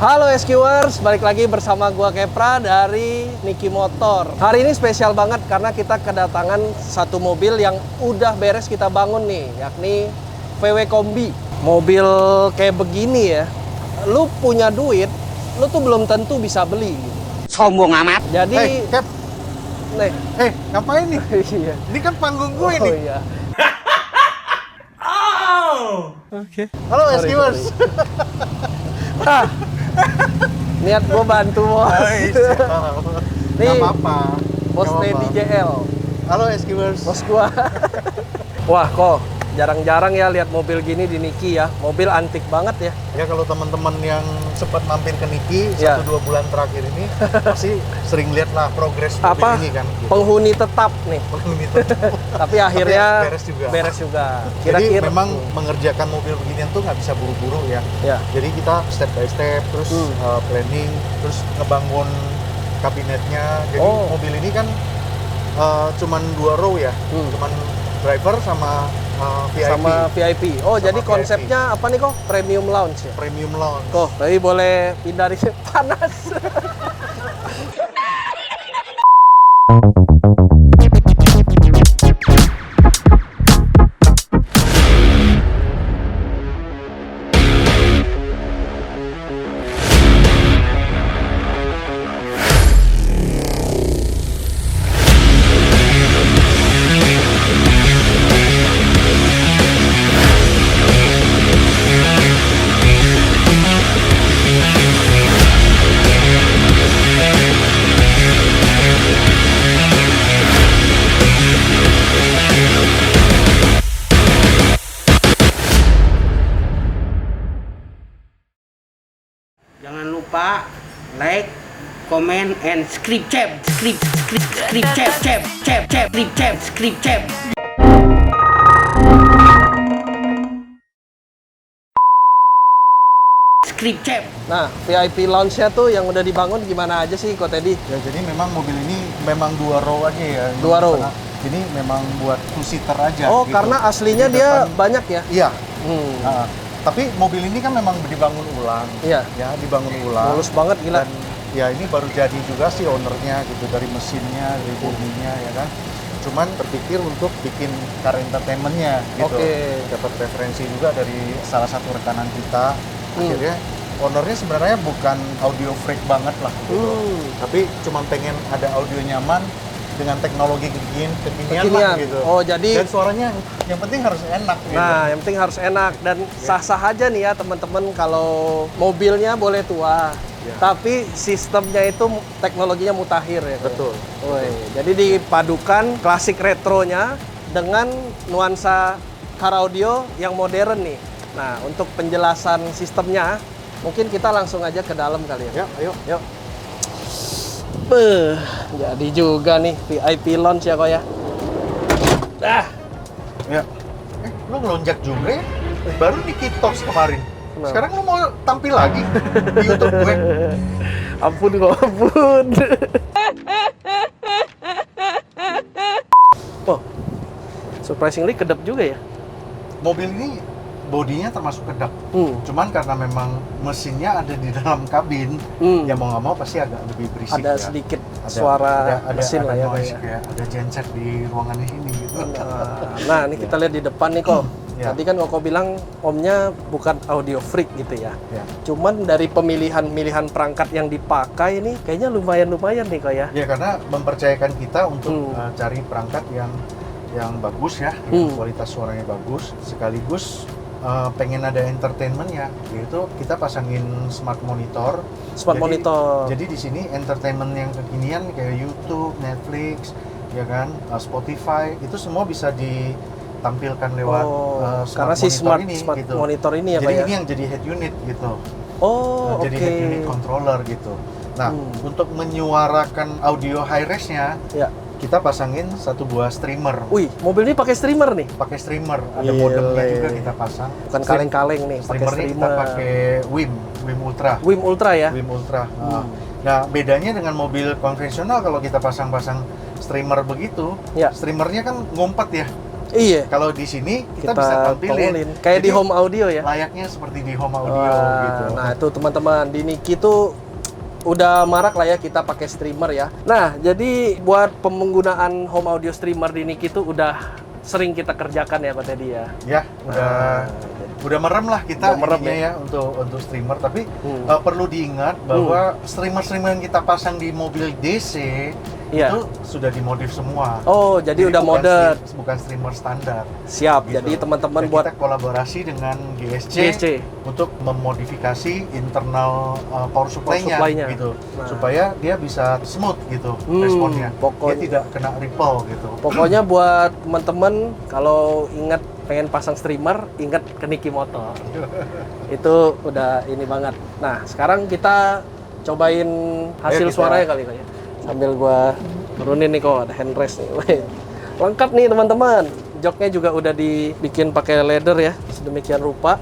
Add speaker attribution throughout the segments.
Speaker 1: Halo SQers, balik lagi bersama gua Kepra dari Niki Motor. Hari ini spesial banget karena kita kedatangan satu mobil yang udah beres kita bangun nih, yakni VW Kombi. Mobil kayak begini ya, lu punya duit, lu tuh belum tentu bisa beli.
Speaker 2: Sombong amat.
Speaker 1: Jadi,
Speaker 3: Hey, Cap.
Speaker 1: nih,
Speaker 3: Ngapain nih?
Speaker 1: iya.
Speaker 3: Ini kan panggung gue
Speaker 1: Oh
Speaker 3: nih.
Speaker 1: iya. Oke.
Speaker 3: Halo
Speaker 1: Sorry,
Speaker 3: SQers.
Speaker 1: Ah, niat gua bantu bos. Nih,
Speaker 3: Gak apa-apa.
Speaker 1: Bos
Speaker 3: Gak apa-apa.
Speaker 1: Teddy JL.
Speaker 3: Halo SQers.
Speaker 1: Bos gua. Wah, kok jarang-jarang ya lihat mobil gini di Niki ya. Mobil antik banget ya.
Speaker 3: Ya kalau teman-teman yang sempat mampir ke Niki
Speaker 1: Ya.
Speaker 3: 1-2 bulan terakhir ini pasti sering lihat lah progres mobil
Speaker 1: Apa?
Speaker 3: ini kan. Gitu.
Speaker 1: Penghuni tetap nih.
Speaker 3: Penghuni tetap.
Speaker 1: Tapi akhirnya
Speaker 3: beres juga.
Speaker 1: Beres juga.
Speaker 3: Jadi
Speaker 1: Kira-kira
Speaker 3: memang mengerjakan mobil beginian tuh nggak bisa buru-buru ya.
Speaker 1: ya.
Speaker 3: Jadi kita step by step, terus
Speaker 1: Hmm.
Speaker 3: planning, terus ngebangun kabinetnya. Jadi
Speaker 1: Oh.
Speaker 3: mobil ini kan cuman 2 row ya, cuman driver sama VIP.
Speaker 1: Sama VIP. Oh,
Speaker 3: Sama
Speaker 1: jadi
Speaker 3: VIP.
Speaker 1: konsepnya apa nih kok? Premium lounge ya?
Speaker 3: Premium lounge.
Speaker 1: Kok, tapi boleh pindah di sini. Panas.
Speaker 2: Jangan lupa like, comment, and subscribe. Subscribe.
Speaker 1: Nah, VIP lounge-nya tuh yang udah dibangun gimana aja sih, Kok Teddy?
Speaker 3: Ya jadi memang mobil ini memang 2 row aja ya.
Speaker 1: 2 row.
Speaker 3: Ini memang buat 2-seater aja.
Speaker 1: Oh,
Speaker 3: gitu.
Speaker 1: karena aslinya
Speaker 3: Di
Speaker 1: dia
Speaker 3: depan-
Speaker 1: banyak ya?
Speaker 3: Iya.
Speaker 1: Hmm.
Speaker 3: Nah, tapi mobil ini kan memang dibangun ulang.
Speaker 1: Iya.
Speaker 3: Ya, dibangun ulang.
Speaker 1: Mulus banget, gila.
Speaker 3: Dan ya ini baru jadi juga sih ownernya gitu, dari mesinnya, dari bodinya ya kan. Cuman berpikir untuk bikin car entertainment-nya gitu.
Speaker 1: Oke.
Speaker 3: Dapat referensi juga dari salah satu rekanan kita.
Speaker 1: Hmm.
Speaker 3: Akhirnya ownernya sebenarnya bukan audio freak banget lah gitu. Tapi cuman pengen ada audio nyaman dengan teknologi kekinian lah gitu.
Speaker 1: Oh, jadi
Speaker 3: Dan suaranya yang penting harus enak gitu.
Speaker 1: nah, yang penting harus enak dan sah-sah aja nih ya teman-teman kalau mobilnya boleh tua.
Speaker 3: Ya.
Speaker 1: Tapi sistemnya itu teknologinya mutakhir ya. Kok?
Speaker 3: Betul.
Speaker 1: Woi, jadi dipadukan klasik retronya dengan nuansa car audio yang modern nih. Nah, untuk penjelasan sistemnya, mungkin kita langsung aja ke dalam kali ya.
Speaker 3: Ya, ayo.
Speaker 1: Yuk. Beuh, jadi juga nih VIP lounge ya kok ya. Ah,
Speaker 3: Ya. Lu ngelonjak juga ya? Baru di Talks kemarin.
Speaker 1: Kenapa?
Speaker 3: Sekarang lu mau tampil lagi di YouTube gue.
Speaker 1: ampun kok, ampun. Oh, surprisingly kedap juga ya.
Speaker 3: Mobil ini bodinya termasuk kedap. Cuman karena memang mesinnya ada di dalam kabin, ya mau nggak mau pasti agak lebih berisik.
Speaker 1: Ada
Speaker 3: ya.
Speaker 1: sedikit suara mesin lah ya.
Speaker 3: noise,
Speaker 1: Kayak.
Speaker 3: kayak ada genset di ruangan ini gitu.
Speaker 1: Nah, ini kita lihat di depan nih kok.
Speaker 3: Ya.
Speaker 1: Tadi kan Koko bilang omnya bukan audio freak gitu ya.
Speaker 3: Ya.
Speaker 1: Cuman dari pemilihan perangkat yang dipakai ini kayaknya lumayan-lumayan nih kok ya.
Speaker 3: Ya karena mempercayakan kita untuk cari perangkat yang bagus ya, yang kualitas suaranya bagus, sekaligus pengen ada entertainment ya, yaitu kita pasangin smart monitor.
Speaker 1: Monitor.
Speaker 3: Jadi di sini entertainment yang kekinian kayak YouTube, Netflix, ya kan, Spotify itu semua bisa ditampilkan lewat
Speaker 1: karena si smart
Speaker 3: gitu.
Speaker 1: monitor ini ya
Speaker 3: Jadi
Speaker 1: Pak ya.
Speaker 3: ini yang jadi head unit gitu.
Speaker 1: Oh,
Speaker 3: Jadi head unit controller gitu. Nah, untuk menyuarakan audio high res-nya,
Speaker 1: Ya.
Speaker 3: kita pasangin satu buah streamer.
Speaker 1: Wih, mobil ini pakai streamer nih.
Speaker 3: Pakai streamer, ada
Speaker 1: Gile.
Speaker 3: modemnya juga kita pasang.
Speaker 1: Bukan kaleng-kaleng nih, pakai
Speaker 3: Streamernya kita
Speaker 1: streamer.
Speaker 3: pakai Wim Ultra.
Speaker 1: Wim Ultra ya.
Speaker 3: Wim Ultra. Nah, bedanya dengan mobil konvensional kalau kita pasang-pasang streamer begitu,
Speaker 1: Ya.
Speaker 3: streamernya kan ngumpet ya.
Speaker 1: Iya.
Speaker 3: Kalau di sini kita bisa tampilin.
Speaker 1: Kayak
Speaker 3: Jadi,
Speaker 1: di home audio ya.
Speaker 3: layaknya seperti di home audio
Speaker 1: Wah,
Speaker 3: gitu.
Speaker 1: Nah itu teman-teman di Niki tuh udah marak lah ya kita pakai streamer ya. Nah jadi buat penggunaan home audio streamer di Niki tuh udah sering kita kerjakan ya Pak Teddy ya.
Speaker 3: Ya, udah merem lah kita
Speaker 1: Udah merem
Speaker 3: ininya ya untuk streamer. Tapi perlu diingat bahwa streamer-streamer yang kita pasang di mobil DC
Speaker 1: Iya.
Speaker 3: itu sudah dimodif semua.
Speaker 1: Oh jadi udah modern.
Speaker 3: Bukan streamer standar.
Speaker 1: Siap.
Speaker 3: Gitu.
Speaker 1: Jadi teman-teman
Speaker 3: Dan
Speaker 1: buat
Speaker 3: kita kolaborasi dengan GSC,
Speaker 1: GSC.
Speaker 3: untuk memodifikasi internal power supply-nya,
Speaker 1: supply-nya.
Speaker 3: gitu.
Speaker 1: Nah.
Speaker 3: Supaya dia bisa smooth gitu responnya.
Speaker 1: Pokoknya-
Speaker 3: Dia tidak kena ripple gitu.
Speaker 1: Pokoknya buat teman-teman kalau ingat pengen pasang streamer, ingat ke Niki Motor. Itu udah ini banget. Nah, sekarang kita cobain hasil
Speaker 3: kita-
Speaker 1: suaranya kali ya. Sambil gua turunin nih kok ada handrest nih. Wih, lengkap nih teman-teman. Joknya juga udah dibikin pakai leather ya, sedemikian rupa.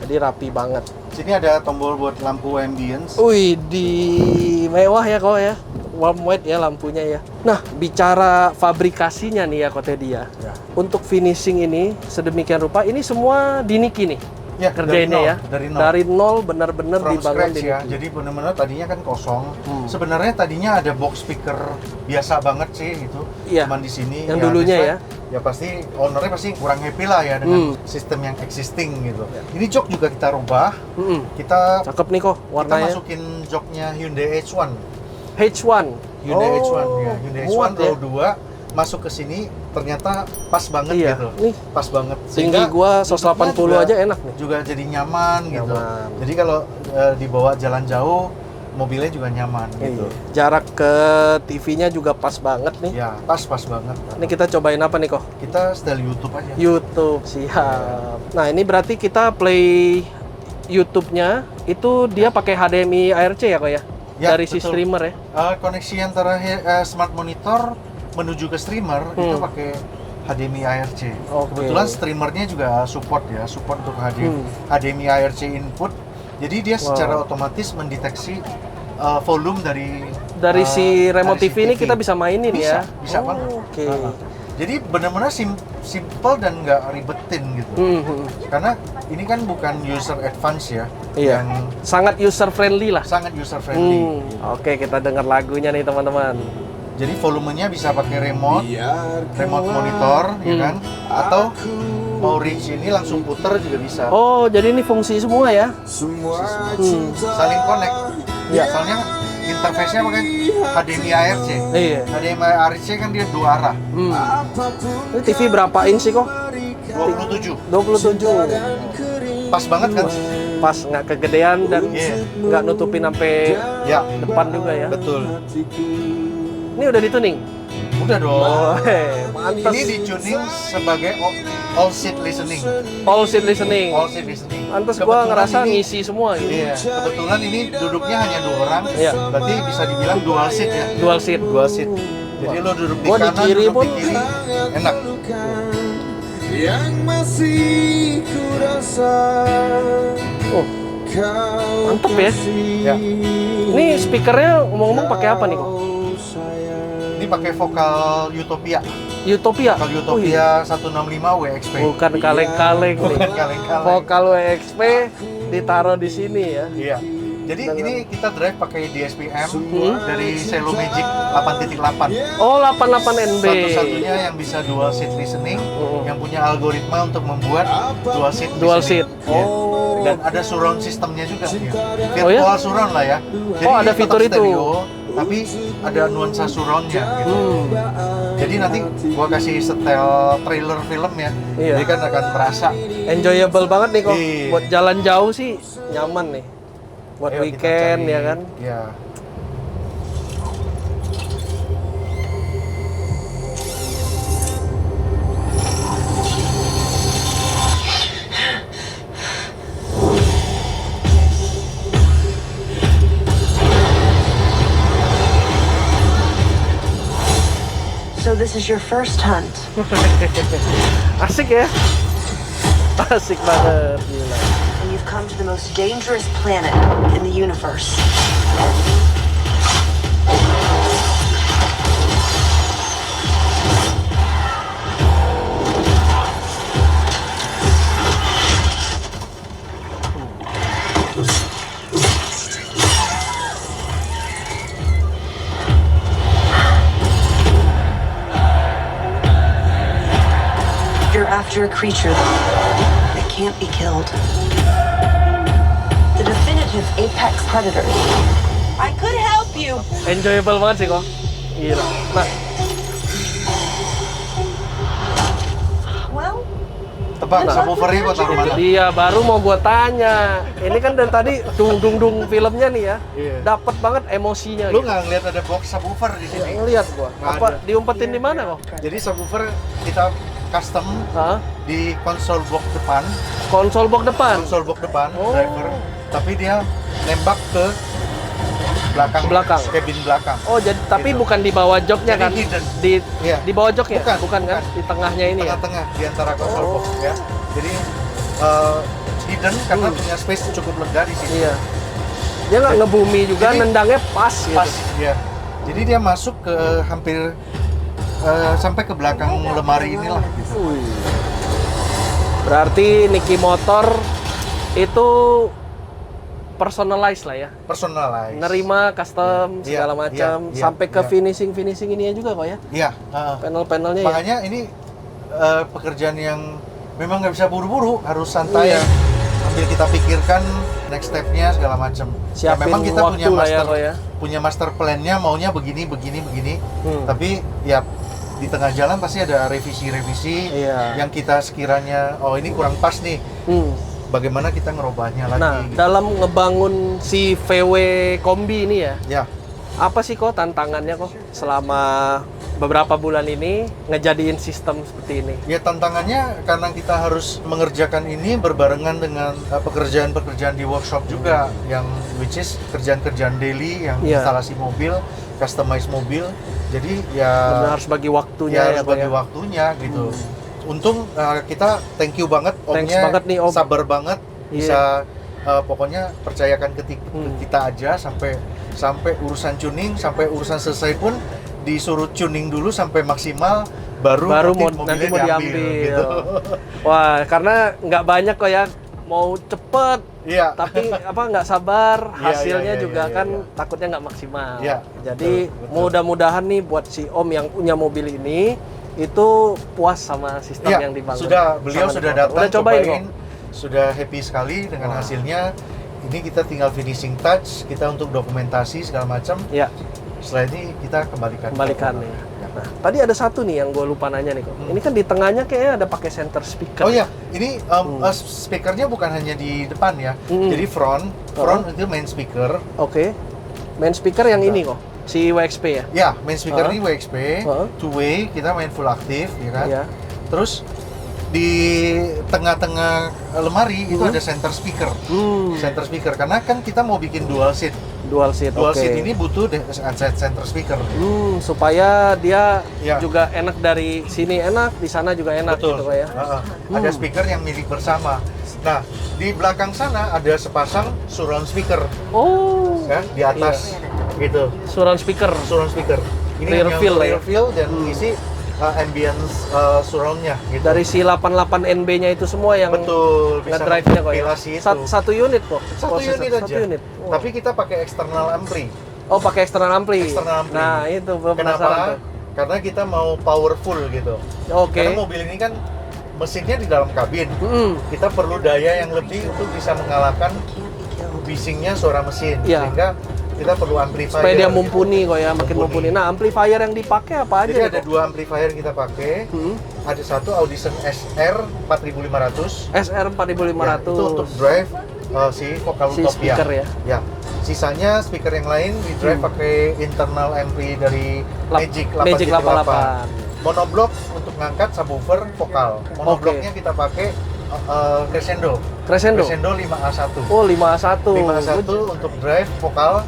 Speaker 1: Jadi rapi banget.
Speaker 3: Sini ada tombol buat lampu ambience.
Speaker 1: Wih, di mewah ya kok ya. Warm white ya lampunya ya. Nah, bicara fabrikasinya nih ya Ko Teddy ya.
Speaker 3: Ya.
Speaker 1: Untuk finishing ini sedemikian rupa, ini semua di Niki nih.
Speaker 3: Ya,
Speaker 1: Kerjainnya ya.
Speaker 3: dari nol.
Speaker 1: Benar-benar
Speaker 3: From
Speaker 1: dibangun
Speaker 3: scratch
Speaker 1: di
Speaker 3: ya.
Speaker 1: Niki.
Speaker 3: Jadi benar-benar tadinya kan kosong. Sebenarnya tadinya ada box speaker biasa banget sih itu.
Speaker 1: Iya.
Speaker 3: Cuman di sini
Speaker 1: Yang dulunya
Speaker 3: that's
Speaker 1: ya.
Speaker 3: why, ya pasti ownernya pasti kurang happy lah ya dengan sistem yang existing gitu. Ini jok juga kita rubah. Kita
Speaker 1: Cakep nih kok
Speaker 3: kita
Speaker 1: warnanya.
Speaker 3: masukin joknya Hyundai H1.
Speaker 1: H1.
Speaker 3: Hyundai
Speaker 1: Oh,
Speaker 3: H1 ya. Hyundai H1
Speaker 1: muat ya.
Speaker 3: row 2 masuk ke sini ternyata pas banget
Speaker 1: Iya.
Speaker 3: gitu.
Speaker 1: Nih,
Speaker 3: Pas banget.
Speaker 1: tinggi
Speaker 3: Sehingga
Speaker 1: gua
Speaker 3: duduknya
Speaker 1: 180
Speaker 3: juga-
Speaker 1: aja enak nih.
Speaker 3: juga jadi nyaman gitu.
Speaker 1: Nyaman.
Speaker 3: Jadi kalau dibawa jalan jauh, mobilnya juga nyaman gitu.
Speaker 1: Iya. Jarak ke TV-nya juga pas banget nih.
Speaker 3: Ya, pas banget.
Speaker 1: Ini kita cobain apa nih kok?
Speaker 3: Kita style YouTube aja.
Speaker 1: YouTube, siap. Nah, ini berarti kita play YouTube-nya itu dia pakai HDMI ARC ya kok ya?
Speaker 3: Ya,
Speaker 1: Dari si
Speaker 3: betul.
Speaker 1: streamer ya?
Speaker 3: Koneksi antara smart monitor menuju ke streamer itu pakai HDMI ARC.
Speaker 1: Oke.
Speaker 3: Kebetulan streamernya juga support untuk HDMI ARC input. Jadi dia secara otomatis mendeteksi volume dari
Speaker 1: si remote
Speaker 3: dari
Speaker 1: TV ini kita bisa mainin ya?
Speaker 3: Bisa banget.
Speaker 1: Oke.
Speaker 3: Jadi benar-benar simple dan nggak ribetin gitu. Karena ini kan bukan user advance ya,
Speaker 1: Iya.
Speaker 3: yang
Speaker 1: Sangat user friendly lah.
Speaker 3: sangat user friendly.
Speaker 1: Oke, kita dengar lagunya nih teman-teman.
Speaker 3: Jadi volumenya bisa pakai remote monitor, ya kan? Atau mau reach ini langsung puter juga bisa.
Speaker 1: Oh, jadi ini fungsi semua ya?
Speaker 3: Saling connect.
Speaker 1: Ya.
Speaker 3: Soalnya interface-nya pakai HDMI ARC.
Speaker 1: Iya.
Speaker 3: HDMI ARC kan dia dua arah.
Speaker 1: Ini TV berapa inch sih kok?
Speaker 3: 27.
Speaker 1: 27.
Speaker 3: Pas banget kan?
Speaker 1: Pas, nggak kegedean dan
Speaker 3: Iya.
Speaker 1: nggak nutupin sampai
Speaker 3: Ya,
Speaker 1: depan juga ya.
Speaker 3: betul.
Speaker 1: Ini udah dituning?
Speaker 3: Udah dong.
Speaker 1: Oh, mantap.
Speaker 3: Ini dicuning sebagai all seat listening.
Speaker 1: All seat listening.
Speaker 3: All seat listening.
Speaker 1: Pantes gua
Speaker 3: Kebetulan
Speaker 1: ngerasa
Speaker 3: ini-
Speaker 1: ngisi semua gitu.
Speaker 3: Iya, kebetulan ini duduknya hanya 2 orang.
Speaker 1: Iya.
Speaker 3: Berarti bisa dibilang dual seat ya.
Speaker 1: Dual seat.
Speaker 3: Dual seat. Jadi lo duduk di
Speaker 1: Gua di
Speaker 3: kanan,
Speaker 1: kiri
Speaker 3: duduk
Speaker 1: pun
Speaker 3: di kiri, enak.
Speaker 4: Yang masih ku rasa
Speaker 1: Oh,
Speaker 4: kau
Speaker 1: mantep ya.
Speaker 3: Ya.
Speaker 1: Ini speakernya ngomong-ngomong pakai apa nih kok?
Speaker 3: Ini pakai vokal Utopia.
Speaker 1: Utopia.
Speaker 3: Vokal Utopia 165 WXP.
Speaker 1: Bukan kaleng-kaleng nih.
Speaker 3: Bukan kaleng-kaleng.
Speaker 1: Vokal WXP ditaruh di sini ya.
Speaker 3: Iya. Jadi ini kita drive pakai DSP-M dari Celo Magic 8.8.
Speaker 1: Oh, 88 NB.
Speaker 3: Satu-satunya yang bisa dual seat listening, yang punya algoritma untuk membuat dual seat.
Speaker 1: Dual
Speaker 3: listening.
Speaker 1: seat.
Speaker 3: Iya.
Speaker 1: Oh.
Speaker 3: Dan ada surround sistemnya juga. Ya.
Speaker 1: Oh ya?
Speaker 3: Virtual surround lah ya. Jadi
Speaker 1: Oh, ada
Speaker 3: tetap
Speaker 1: fitur itu.
Speaker 3: stereo, tapi ada nuansa surroundnya gitu. Jadi nanti gua kasih setel trailer film ya.
Speaker 1: Iya.
Speaker 3: Jadi kan akan terasa.
Speaker 1: Enjoyable banget nih kok.
Speaker 3: Iya.
Speaker 1: Buat jalan jauh sih nyaman nih. Buat
Speaker 3: Ayo kita
Speaker 1: weekend
Speaker 3: cari.
Speaker 1: ya kan.
Speaker 3: Iya.
Speaker 5: So this is your first hunt.
Speaker 1: Asik ya. Asik banget gila.
Speaker 5: And you've come to the most dangerous planet in the universe. after a creature that can't be killed. The definitive apex predator. I could help you.
Speaker 1: Enjoyable banget sih kok. Gila. Nah,
Speaker 5: Well,
Speaker 3: Tebak subwoofernya kok taruh
Speaker 1: itu
Speaker 3: mana?
Speaker 1: dia baru mau gua tanya. Ini kan dari tadi dung filmnya nih ya.
Speaker 3: Iya.
Speaker 1: Dapat banget emosinya.
Speaker 3: Lu
Speaker 1: gitu.
Speaker 3: nggak ngeliat ada box subwoofer di sini?
Speaker 1: Ngeliat gua.
Speaker 3: Nggak
Speaker 1: Apa
Speaker 3: ada.
Speaker 1: diumpetin di mana kok?
Speaker 3: Jadi subwoofer kita custom
Speaker 1: Hah?
Speaker 3: di konsol box depan,
Speaker 1: Konsol box depan.
Speaker 3: driver, tapi dia nembak ke belakang, cabin belakang.
Speaker 1: Oh, jadi tapi
Speaker 3: Gitu.
Speaker 1: bukan di bawah joknya
Speaker 3: Jadi
Speaker 1: kan?
Speaker 3: hidden.
Speaker 1: Di
Speaker 3: Iya.
Speaker 1: di bawah joknya?
Speaker 3: Bukan,
Speaker 1: kan? Di tengahnya ini ya.
Speaker 3: Tengah-tengah di antara konsol
Speaker 1: Oh.
Speaker 3: box ya. Jadi hidden karena punya space cukup lega di sini.
Speaker 1: Iya. Dia nggak ngebumi juga,
Speaker 3: Jadi-
Speaker 1: nendangnya pas gitu.
Speaker 3: Pas ya. Jadi dia masuk ke hampir sampai ke belakang lemari inilah. Gitu.
Speaker 1: Wih. Berarti Niki Motor itu personalized lah ya.
Speaker 3: Personalized.
Speaker 1: Nerima custom
Speaker 3: Iya,
Speaker 1: segala
Speaker 3: iya,
Speaker 1: macam
Speaker 3: iya,
Speaker 1: sampai ke
Speaker 3: iya.
Speaker 1: finishing ininya juga kok ya.
Speaker 3: Iya.
Speaker 1: Panel-panelnya ya.
Speaker 3: Makanya ini pekerjaan yang memang nggak bisa buru-buru, harus santai.
Speaker 1: Iya.
Speaker 3: Sambil kita pikirkan next step-nya segala macam.
Speaker 1: Siapin
Speaker 3: memang kita
Speaker 1: waktu
Speaker 3: punya
Speaker 1: lah ya,
Speaker 3: master,
Speaker 1: kok ya.
Speaker 3: punya master plan-nya maunya begini.
Speaker 1: Hmm.
Speaker 3: Tapi ya di tengah jalan pasti ada revisi-revisi
Speaker 1: Iya.
Speaker 3: yang kita sekiranya oh ini kurang pas nih.
Speaker 1: Hmm.
Speaker 3: Bagaimana kita ngerubahnya lagi?
Speaker 1: Nah,
Speaker 3: gitu.
Speaker 1: dalam ngebangun si VW Kombi ini ya,
Speaker 3: Ya,
Speaker 1: apa sih kok tantangannya kok selama beberapa bulan ini ngejadiin sistem seperti ini?
Speaker 3: ya tantangannya karena kita harus mengerjakan ini berbarengan dengan pekerjaan-pekerjaan di workshop juga yang which is kerjaan-kerjaan daily yang
Speaker 1: Iya.
Speaker 3: instalasi mobil, customize mobil. Jadi
Speaker 1: Benar,
Speaker 3: ya
Speaker 1: harus bagi waktunya
Speaker 3: ya
Speaker 1: ya,
Speaker 3: harus
Speaker 1: Kok
Speaker 3: bagi
Speaker 1: ya?
Speaker 3: waktunya gitu. Untung kita thank you banget
Speaker 1: Thanks
Speaker 3: omnya,
Speaker 1: banget nih, Om.
Speaker 3: sabar banget
Speaker 1: Iya.
Speaker 3: bisa pokoknya percayakan ke
Speaker 1: Hmm.
Speaker 3: kita aja sampai urusan tuning, sampai urusan selesai pun disuruh tuning dulu sampai maksimal baru
Speaker 1: nanti mau diambil.
Speaker 3: gitu.
Speaker 1: Wah, karena nggak banyak kok ya mau cepet,
Speaker 3: Iya.
Speaker 1: tapi apa nggak sabar,
Speaker 3: Iya,
Speaker 1: hasilnya
Speaker 3: iya,
Speaker 1: juga
Speaker 3: iya,
Speaker 1: kan
Speaker 3: iya.
Speaker 1: takutnya nggak maksimal.
Speaker 3: Iya,
Speaker 1: Jadi
Speaker 3: betul.
Speaker 1: mudah-mudahan nih buat si Om yang punya mobil ini itu puas sama sistem
Speaker 3: Iya,
Speaker 1: yang dibangun.
Speaker 3: beliau
Speaker 1: sama
Speaker 3: sudah
Speaker 1: Niki Motor.
Speaker 3: datang,
Speaker 1: Udah cobain kok.
Speaker 3: sudah happy sekali dengan
Speaker 1: Wah.
Speaker 3: hasilnya. Ini kita tinggal finishing touch, kita untuk dokumentasi segala macam.
Speaker 1: Ya,
Speaker 3: Setelah ini kita kembalikan
Speaker 1: nih.
Speaker 3: Ya.
Speaker 1: Nah, tadi ada satu nih yang gue lupa nanya nih kok. Ini kan di tengahnya kayaknya ada pakai center speaker.
Speaker 3: Oh iya, ini speakernya bukan hanya di depan ya.
Speaker 1: Hmm.
Speaker 3: Jadi front itu main speaker.
Speaker 1: Oke. Main speaker yang ini kok, si WXP ya.
Speaker 3: Ya, main speaker
Speaker 1: Ah.
Speaker 3: ini WXP,
Speaker 1: Ah.
Speaker 3: two way, kita main full aktif, ya kan.
Speaker 1: Iya.
Speaker 3: Terus di tengah-tengah lemari itu
Speaker 1: Hmm.
Speaker 3: ada center speaker.
Speaker 1: Hmm.
Speaker 3: Center speaker karena kan kita mau bikin dual seat.
Speaker 1: Dual seat.
Speaker 3: Dual
Speaker 1: oke.
Speaker 3: seat ini butuh center speaker.
Speaker 1: Supaya dia
Speaker 3: Ya.
Speaker 1: juga enak dari sini enak, di sana juga enak
Speaker 3: Betul.
Speaker 1: gitu Kok ya.
Speaker 3: Ada speaker yang milik bersama. Nah, di belakang sana ada sepasang surround speaker
Speaker 1: Oh.
Speaker 3: ya di atas gitu.
Speaker 1: Surround speaker.
Speaker 3: Surround speaker.
Speaker 1: Rear
Speaker 3: yang
Speaker 1: field lah ya?
Speaker 3: rear field dan isi ambience surroundnya gitu.
Speaker 1: Dari si 88 NB-nya itu semua yang
Speaker 3: Betul, bisa
Speaker 1: nge-drive-nya kok ya.
Speaker 3: pilasi itu.
Speaker 1: Satu unit kok.
Speaker 3: Satu
Speaker 1: Prosesor.
Speaker 3: unit aja.
Speaker 1: Satu unit. Oh.
Speaker 3: Tapi kita pakai external ampli.
Speaker 1: Oh, pakai eksternal ampli.
Speaker 3: External ampli.
Speaker 1: Nah, itu belum penasaran
Speaker 3: Kenapa?
Speaker 1: tuh.
Speaker 3: Karena kita mau powerful gitu.
Speaker 1: Oke.
Speaker 3: Karena mobil ini kan mesinnya di dalam kabin.
Speaker 1: Mm-mm.
Speaker 3: Kita perlu daya yang lebih untuk bisa mengalahkan bisingnya suara mesin.
Speaker 1: Iya.
Speaker 3: Sehingga kita perlu amplifier.
Speaker 1: Supaya dia
Speaker 3: gitu.
Speaker 1: mumpuni kok ya, makin mumpuni. Nah, amplifier yang dipakai apa aja
Speaker 3: Jadi
Speaker 1: nih,
Speaker 3: ada
Speaker 1: kok?
Speaker 3: dua amplifier yang kita pakai.
Speaker 1: Hmm.
Speaker 3: Ada satu Audition SR 4500.
Speaker 1: SR 4500.
Speaker 3: Ya, itu untuk drive si Vocal
Speaker 1: Si
Speaker 3: Utopia.
Speaker 1: speaker ya.
Speaker 3: Ya. Sisanya speaker yang lain di drive pakai internal ampli dari Magic 878. Monoblock untuk ngangkat subwoofer vokal. Monoblocknya kita pakai Crescendo.
Speaker 1: Crescendo.
Speaker 3: 5A1.
Speaker 1: Oh, 51.
Speaker 3: 5A1 untuk drive vokal.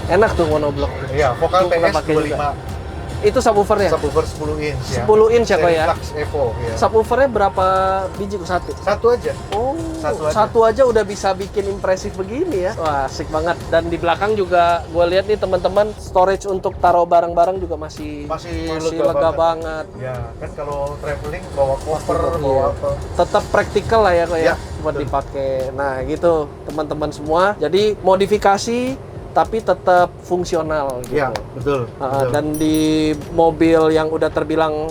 Speaker 1: Enak tuh monoblock.
Speaker 3: Ya, vokal
Speaker 1: Itu pernah
Speaker 3: PS
Speaker 1: pakai
Speaker 3: 25.
Speaker 1: Itu subwoofernya.
Speaker 3: Subwoofer 10 inch ya.
Speaker 1: 10 inch ya, Kok ya?
Speaker 3: Flux Evo ya.
Speaker 1: Subwoofernya berapa biji kok? Satu?
Speaker 3: Satu aja.
Speaker 1: Oh,
Speaker 3: Satu aja.
Speaker 1: satu aja udah bisa bikin impresif begini ya. Wah, asik banget. Dan di belakang juga gue lihat nih teman-teman storage untuk taruh barang-barang juga masih lega banget.
Speaker 3: Ya, kan kalau traveling bawa koper,
Speaker 1: Iya.
Speaker 3: bawa apa.
Speaker 1: Tetap praktikal lah ya kok ya,
Speaker 3: Ya,
Speaker 1: buat
Speaker 3: betul.
Speaker 1: dipakai. Nah, gitu teman-teman semua. Jadi modifikasi tapi tetap fungsional gitu.
Speaker 3: Ya, betul. betul.
Speaker 1: Dan di mobil yang udah terbilang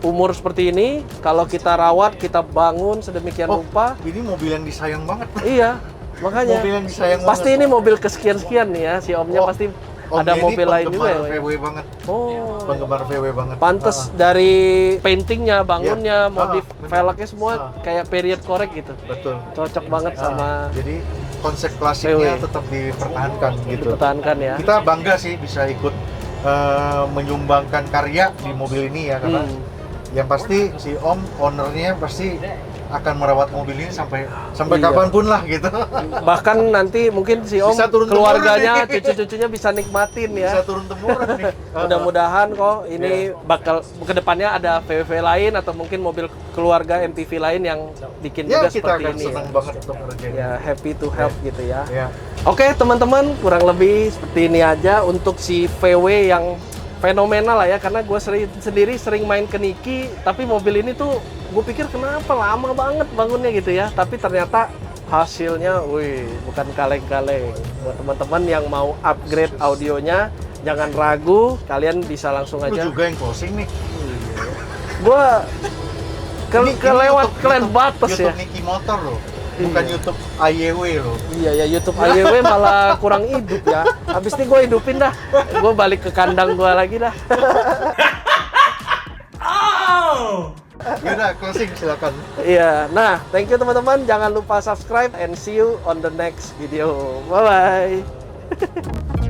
Speaker 1: umur seperti ini, kalau kita rawat, kita bangun sedemikian rupa,
Speaker 3: ini mobil yang disayang banget.
Speaker 1: iya, makanya.
Speaker 3: Mobil yang disayang
Speaker 1: Pasti
Speaker 3: banget.
Speaker 1: ini mobil kesekian-sekian nih ya, si Omnya
Speaker 3: Oh,
Speaker 1: pasti
Speaker 3: Om
Speaker 1: ada
Speaker 3: Denny
Speaker 1: mobil lain juga ya.
Speaker 3: penggemar VW banget.
Speaker 1: Oh,
Speaker 3: Penggemar VW banget.
Speaker 1: pantes dari paintingnya, bangunnya,
Speaker 3: Iya.
Speaker 1: modif
Speaker 3: Bener.
Speaker 1: velgnya semua kayak period correct gitu.
Speaker 3: Betul.
Speaker 1: Cocok banget sama
Speaker 3: Jadi konsep klasiknya
Speaker 1: VW.
Speaker 3: tetap dipertahankan gitu.
Speaker 1: dipertahankan ya.
Speaker 3: Kita bangga sih bisa ikut menyumbangkan karya di mobil ini ya, karena yang pasti si Om ownernya pasti akan merawat mobil ini sampai
Speaker 1: Iya.
Speaker 3: kapanpun lah gitu.
Speaker 1: Bahkan nanti mungkin si Om
Speaker 3: Bisa turun
Speaker 1: keluarganya,
Speaker 3: temurun nih.
Speaker 1: cucu-cucunya bisa nikmatin ya.
Speaker 3: Bisa turun temurun nih.
Speaker 1: Mudah-mudahan kok ini bakal kedepannya ada VW lain atau mungkin mobil keluarga MPV lain yang bikin
Speaker 3: Ya
Speaker 1: juga
Speaker 3: kita
Speaker 1: seperti
Speaker 3: akan
Speaker 1: ini
Speaker 3: senang
Speaker 1: ya.
Speaker 3: banget untuk ngerjain.
Speaker 1: Ya happy to help gitu ya.
Speaker 3: Ya.
Speaker 1: Oke teman-teman, kurang lebih seperti ini aja untuk si VW yang fenomenal lah ya, karena gue sendiri sering main ke Niki, tapi mobil ini tuh gue pikir kenapa lama banget bangunnya gitu ya, tapi ternyata hasilnya, wih, bukan kaleng-kaleng. Buat teman-teman yang mau upgrade audionya, jangan ragu, kalian bisa langsung
Speaker 3: Lu
Speaker 1: aja.
Speaker 3: juga yang closing nih.
Speaker 1: Gue
Speaker 3: Ini
Speaker 1: kelewat
Speaker 3: YouTube-
Speaker 1: kalian
Speaker 3: YouTube-
Speaker 1: batas ya.
Speaker 3: YouTube Niki Motor loh. Bukan
Speaker 1: Iya.
Speaker 3: YouTube AYW loh.
Speaker 1: Iya ya, YouTube AYW malah kurang hidup ya. Habis ini gue hidupin dah. Gue balik ke kandang gue lagi dah.
Speaker 3: Yaudah, closing silakan.
Speaker 1: Iya. Nah, thank you teman-teman. Jangan lupa subscribe and see you on the next video. Bye bye.